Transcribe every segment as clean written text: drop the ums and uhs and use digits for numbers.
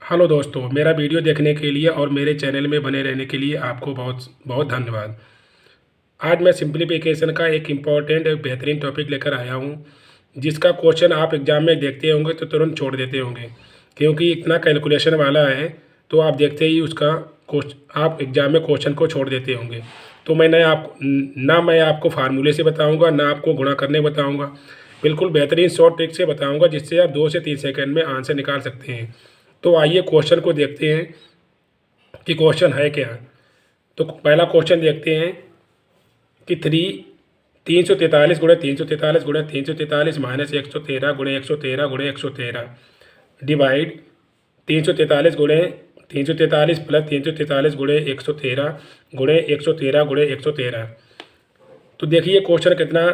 Hello दोस्तों, मेरा video देखने के लिए और मेरे चैनल में बने रहने के लिए आपको बहुत बहुत धन्यवाद। आज मैं सिंप्लीफिकेशन का एक इम्पॉर्टेंट एक बेहतरीन टॉपिक लेकर आया हूँ, जिसका क्वेश्चन आप एग्ज़ाम में देखते होंगे तो तुरंत छोड़ देते होंगे, क्योंकि इतना कैलकुलेशन वाला है। तो आप देखते ही उसका क्वेश्चन आप एग्ज़ाम में क्वेश्चन को छोड़ देते होंगे। तो मैं आपको फार्मूले से बताऊँगा, ना आपको गुणा करने बताऊँगा। बिल्कुल बेहतरीन शॉर्ट ट्रिक से बताऊँगा, जिससे आप 2 से 3 सेकंड में आंसर निकाल सकते हैं। तो आइए क्वेश्चन को देखते हैं कि क्वेश्चन है क्या। तो पहला क्वेश्चन देखते हैं कि 343 गुणे 343 गुणे 343 माइनस 113 गुणे 113 गुणे 113 डिवाइड 343 गुणे 343 प्लस 343 गुणे 113 गुणे 113 गुणे 113। तो देखिए क्वेश्चन कितना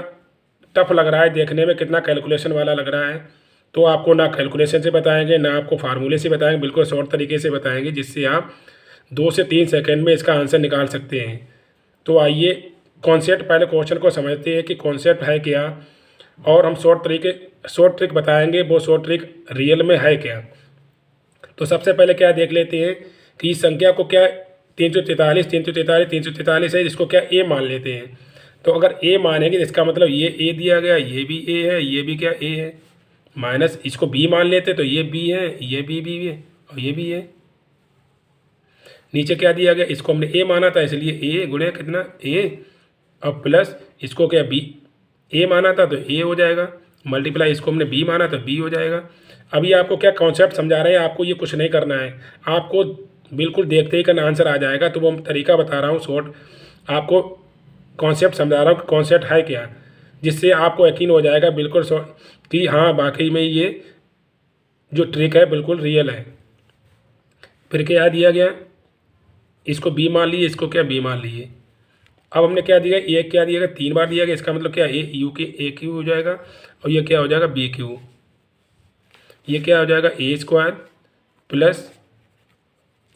टफ लग रहा है, देखने में कितना कैलकुलेशन वाला लग रहा है। तो आपको ना कैलकुलेशन से बताएंगे, ना आपको फार्मूले से बताएंगे, बिल्कुल शॉर्ट तरीके से बताएंगे, जिससे आप 2 से 3 सेकंड में इसका आंसर निकाल सकते हैं। तो आइए कॉन्सेप्ट पहले क्वेश्चन को समझते हैं कि कॉन्सेप्ट है क्या, और हम शॉर्ट ट्रिक बताएंगे, वो शॉर्ट ट्रिक रियल में है क्या। तो सबसे पहले क्या देख लेते हैं कि इस संख्या को क्या 343 है, जिसको क्या ए मान लेते हैं। तो अगर ए मानेंगे तो इसका मतलब ये ए दिया गया, ये भी ए है, ये भी क्या ए है। माइनस इसको बी मान लेते तो ये बी है, ये बी है और ये भी है। नीचे क्या दिया गया, इसको हमने ए माना था इसलिए ए गुणे कितना ए, और प्लस इसको क्या बी ए माना था तो ए हो जाएगा, मल्टीप्लाई इसको हमने बी माना तो बी हो जाएगा। अभी आपको क्या कॉन्सेप्ट समझा रहे हैं, आपको ये कुछ नहीं करना है, आपको बिल्कुल देखते ही करना आंसर आ जाएगा। तो वो हम तरीका बता रहा हूँ शॉर्ट, आपको कॉन्सेप्ट समझा रहा हूँ कि कॉन्सेप्ट है क्या, जिससे आपको यकीन हो जाएगा बिल्कुल कि हाँ वाकई में ये जो ट्रिक है बिल्कुल रियल है। फिर क्या दिया गया, इसको बी मान लिए, इसको क्या बी मान लिए। अब हमने क्या दिया, ए क्या दिया गया 3 बार दिया गया, इसका मतलब क्या ए यू के ए क्यू हो जाएगा, और ये क्या हो जाएगा बी क्यू। ये क्या हो जाएगा ए स्क्वायर प्लस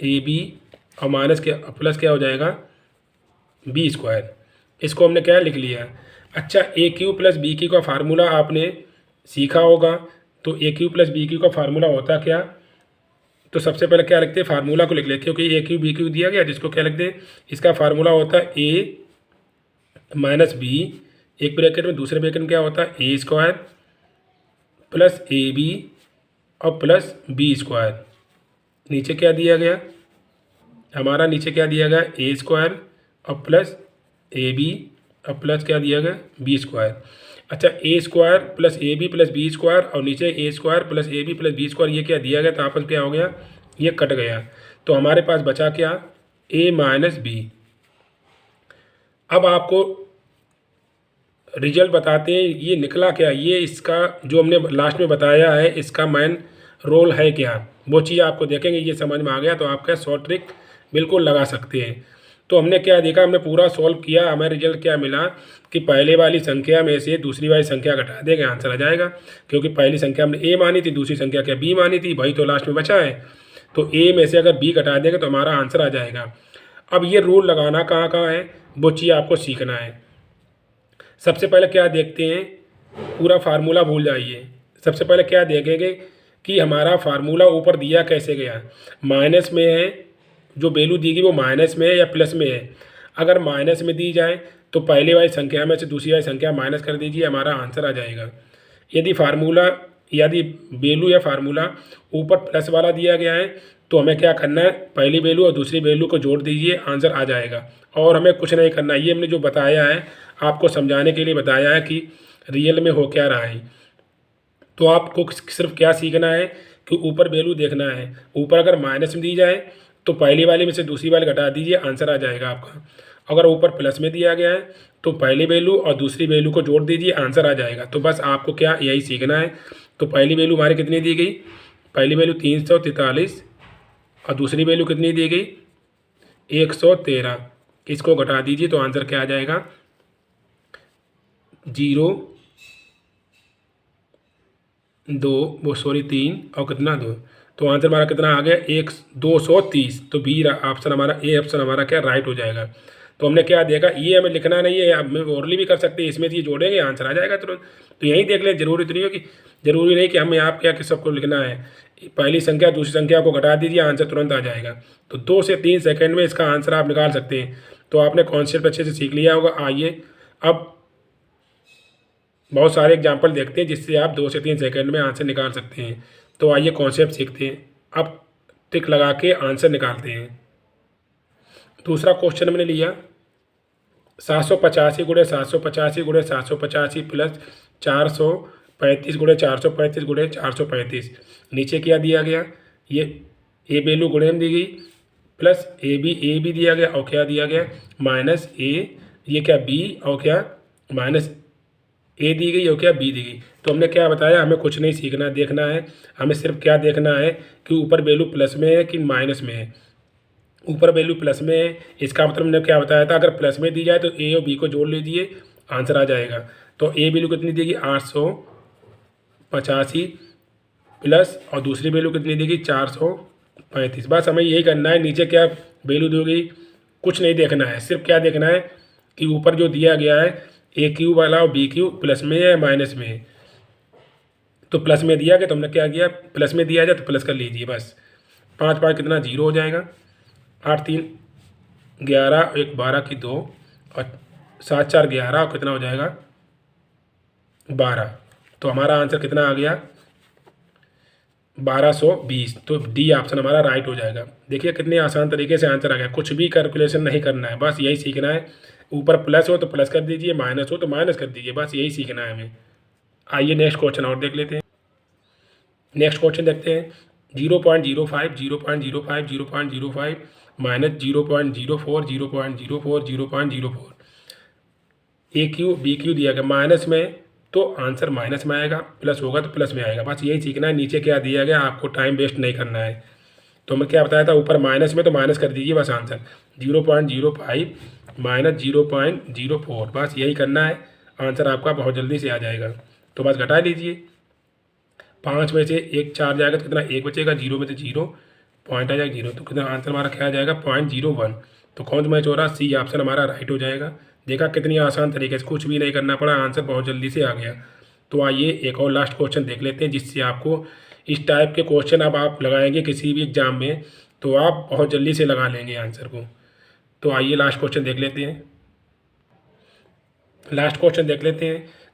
ए बी, और माइनस क्या प्लस क्या हो जाएगा बी स्क्वायर। इसको हमने क्या लिख लिया। अच्छा, ए क्यू प्लस बी क्यू का फार्मूला आपने सीखा होगा। तो ए क्यू प्लस बी क्यू का फार्मूला होता क्या, तो सबसे पहले क्या लिखते हैं, फार्मूला को लिख लेते हैं, क्योंकि ए क्यू बी क्यू दिया गया, जिसको क्या लिखते हैं, इसका फार्मूला होता है ए माइनस बी, एक ब्रैकेट में, दूसरे ब्रैकेट में क्या होता है A square plus A B और प्लस बी स्क्वायर। नीचे क्या दिया गया हमारा, नीचे क्या दिया गया ए स्क्वायर और प्लस ए बी और प्लस क्या दिया गया बी स्क्वायर। अच्छा, A square plus A B plus B square और नीचे A square plus A B plus B square, ये क्या दिया गया, तो आपस क्या हो गया, ये कट गया। तो हमारे पास बचा क्या ए माइनस बी। अब आपको रिजल्ट बताते हैं ये निकला क्या, ये इसका जो हमने लास्ट में बताया है इसका मेन रोल है क्या, वो चीज़ आपको देखेंगे, ये समझ में आ गया तो आप क्या शॉर्ट ट्रिक बिल्कुल लगा सकते हैं। तो हमने क्या देखा, हमने पूरा सॉल्व किया, हमें रिजल्ट क्या मिला कि पहले वाली संख्या में से दूसरी वाली संख्या घटा देंगे, आंसर आ जाएगा। क्योंकि पहली संख्या हमने ए मानी थी, दूसरी संख्या क्या बी मानी थी, वही तो लास्ट में बचा है। तो ए में से अगर बी घटा देंगे तो हमारा आंसर आ जाएगा। अब ये रूल लगाना कहाँ कहाँ है, वो चीज़ आपको सीखना है। सबसे पहले क्या देखते हैं, पूरा फार्मूला भूल जाइए। सबसे पहले क्या देखेंगे कि हमारा फार्मूला ऊपर दिया कैसे गया, माइनस में है, जो वैल्यू दी गई वो माइनस में है या प्लस में है। अगर माइनस में दी जाए तो पहले वाली संख्या में से दूसरी वाली संख्या माइनस कर दीजिए, हमारा आंसर आ जाएगा। यदि वैल्यू या फार्मूला ऊपर प्लस वाला दिया गया है तो हमें क्या करना है, पहली वैल्यू और दूसरी वैल्यू को जोड़ दीजिए, आंसर आ जाएगा। और हमें कुछ नहीं करना, ये हमने जो बताया है आपको समझाने के लिए बताया है कि रियल में हो क्या रहा है। तो आपको सिर्फ क्या सीखना है कि ऊपर वैल्यू देखना है, ऊपर अगर माइनस में दी जाए तो पहली वाली में से दूसरी वाली घटा दीजिए, आंसर आ जाएगा आपका। अगर ऊपर प्लस में दिया गया है तो पहली वैल्यू और दूसरी वैल्यू को जोड़ दीजिए, आंसर आ जाएगा। तो बस आपको क्या यही सीखना है। तो पहली वैल्यू हमारी कितनी दी गई, पहली वैल्यू 343 और दूसरी वैल्यू कितनी दी गई 113, इसको घटा दीजिए तो आंसर क्या आ जाएगा 3 और कितना 2, तो आंसर हमारा कितना आ गया 230। तो बी ऑप्शन हमारा, ए ऑप्शन हमारा क्या राइट हो जाएगा। तो हमने क्या देखा, ये हमें लिखना नहीं है, अब ओरली भी कर सकते हैं, इसमें ये जोड़ेंगे आंसर आ जाएगा तुरंत। तो यही देख लें, जरूरी नहीं कि हमें आप क्या कि सबको लिखना है। पहली संख्या दूसरी संख्या को घटा दीजिए, आंसर तुरंत आ जाएगा। तो 2 से 3 सेकंड में इसका आंसर आप निकाल सकते हैं। तो आपने कॉन्सेप्ट अच्छे से सीख लिया होगा। आइए अब बहुत सारे एग्जाम्पल देखते हैं जिससे आप 2 से 3 सेकंड में आंसर निकाल सकते हैं। तो आइए कॉन्सेप्ट सीखते हैं। अब टिक लगा के आंसर निकालते हैं। दूसरा क्वेश्चन मैंने लिया 785 गुणे 785 गुणे 785 प्लस 435 गुणे 435 गुणे 435। नीचे क्या दिया गया, ये ए वैल्यू गुणे में दी गई, प्लस ए बी दिया गया, और क्या दिया गया माइनस ए, ये क्या बी, और क्या माइनस ए दी गई और क्या बी दी गई। तो हमने क्या बताया, हमें कुछ नहीं सीखना देखना है, हमें सिर्फ क्या देखना है कि ऊपर वैल्यू प्लस में है कि माइनस में है। ऊपर वैल्यू प्लस में है, इसका मतलब हमने क्या बताया था, अगर प्लस में दी जाए तो ए और बी को जोड़ लीजिए, आंसर आ जाएगा। तो ए वैल्यू कितनी देगी 885 प्लस, और दूसरी वैल्यू कितनी देगी 435। बस हमें यही करना है, नीचे क्या वैल्यू दोगी कुछ नहीं देखना है, सिर्फ क्या देखना है कि ऊपर जो दिया गया है ए क्यू वाला और बी क्यू प्लस में है माइनस में है। तो प्लस में दिया गया तो हमने क्या किया, प्लस में दिया जाए तो प्लस कर लीजिए बस। 5 5 कितना 0 हो जाएगा, 8 3 11, 1 12 की 2, और 7 4 11, और कितना हो जाएगा 12। तो हमारा आंसर कितना आ गया 1220। तो डी ऑप्शन हमारा राइट हो जाएगा। देखिए कितने आसान तरीके से आंसर आ गया, कुछ भी कैलकुलेशन नहीं करना है, बस यही सीखना है। ऊपर प्लस हो तो प्लस कर दीजिए, माइनस हो तो माइनस कर दीजिए, बस यही सीखना है हमें। आइए नेक्स्ट क्वेश्चन और देख लेते हैं। नेक्स्ट क्वेश्चन देखते हैं 0.05 0.05 0.05 माइनस 0.04 0.04 0.04। ए क्यू बी क्यू दिया गया माइनस में, तो आंसर माइनस में आएगा, प्लस होगा तो प्लस में आएगा, बस यही सीखना है। नीचे क्या दिया गया, आपको टाइम वेस्ट नहीं करना है। तो मैं क्या बताया था, ऊपर माइनस में तो माइनस कर दीजिए बस, आंसर 0.05 माइनस 0.04, बस यही करना है, आंसर आपका बहुत जल्दी से आ जाएगा। तो बस घटा लीजिए, 5 में से 1 4 जाएगा तो कितना 1 बचेगा, 0 में से 0 पॉइंट आ जाएगा 0, तो कितना आंसर हमारा क्या आ जाएगा 0.01। तो कौन सा मैच हो रहा, सी ऑप्शन हमारा राइट हो जाएगा। देखा कितनी आसान तरीके से, कुछ भी नहीं करना पड़ा, आंसर बहुत जल्दी से आ गया। तो आइए एक और लास्ट क्वेश्चन देख लेते हैं, जिससे आपको इस टाइप के क्वेश्चन अब आप लगाएंगे किसी भी एग्जाम में तो आप बहुत जल्दी से लगा लेंगे आंसर को। तो आइए लास्ट क्वेश्चन देख लेते हैं।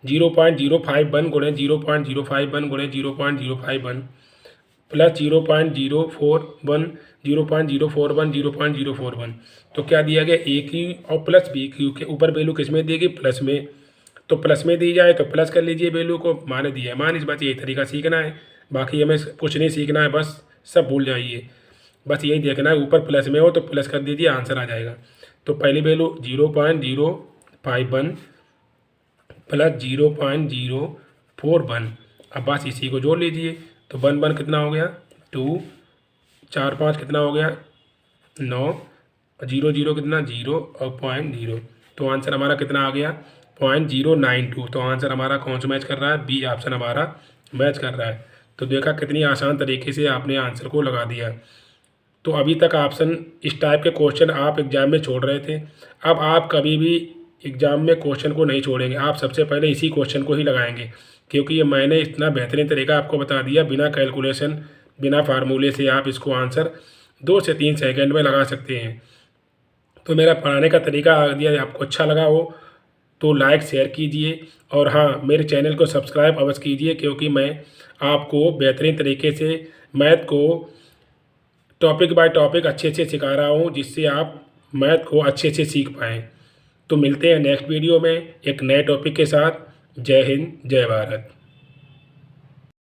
0.051 गुणे 0.051 गुणे 0.051 प्लस 0.041 0.041 0.041। तो क्या दिया गया, ए क्यू और प्लस बी क्यू के ऊपर वैल्यू किस में देगी, प्लस में। तो प्लस में दी जाए तो प्लस कर लीजिए वैल्यू को, मान दिया है मान, इस बात यही तरीका सीखना है, बाकी हमें कुछ नहीं सीखना है, बस सब भूल जाइए, बस यही देखना है। ऊपर प्लस में हो तो प्लस कर दीजिए, आंसर आ जाएगा। तो पहली वैल्यू 0.051 प्लस 0.041, अब बस इसी को जोड़ लीजिए। तो 1 1 कितना हो गया 2, 4 5 कितना हो गया 9, 0 0 कितना 0 और 0.0। तो आंसर हमारा कितना आ गया 0.092। तो आंसर हमारा कौन सा मैच कर रहा है, बी ऑप्शन हमारा मैच कर रहा है। तो देखा कितनी आसान तरीके से आपने आंसर को लगा दिया। तो अभी तक ऑप्शन इस टाइप के क्वेश्चन आप एग्ज़ाम में छोड़ रहे थे, अब आप कभी भी एग्ज़ाम में क्वेश्चन को नहीं छोड़ेंगे, आप सबसे पहले इसी क्वेश्चन को ही लगाएंगे, क्योंकि ये मैंने इतना बेहतरीन तरीका आपको बता दिया, बिना कैलकुलेशन बिना फार्मूले से आप इसको आंसर 2 से 3 सेकंड में लगा सकते हैं। तो मेरा पढ़ाने का तरीका यदि आपको अच्छा लगा हो तो लाइक शेयर कीजिए, और हाँ मेरे चैनल को सब्सक्राइब अवश्य कीजिए, क्योंकि मैं आपको बेहतरीन तरीके से मैथ को टॉपिक बाय टॉपिक अच्छे से सिखा रहा हूँ, जिससे आप मैथ को अच्छे से सीख पाएँ। तो मिलते हैं नेक्स्ट वीडियो में एक नए टॉपिक के साथ। जय हिंद जय भारत।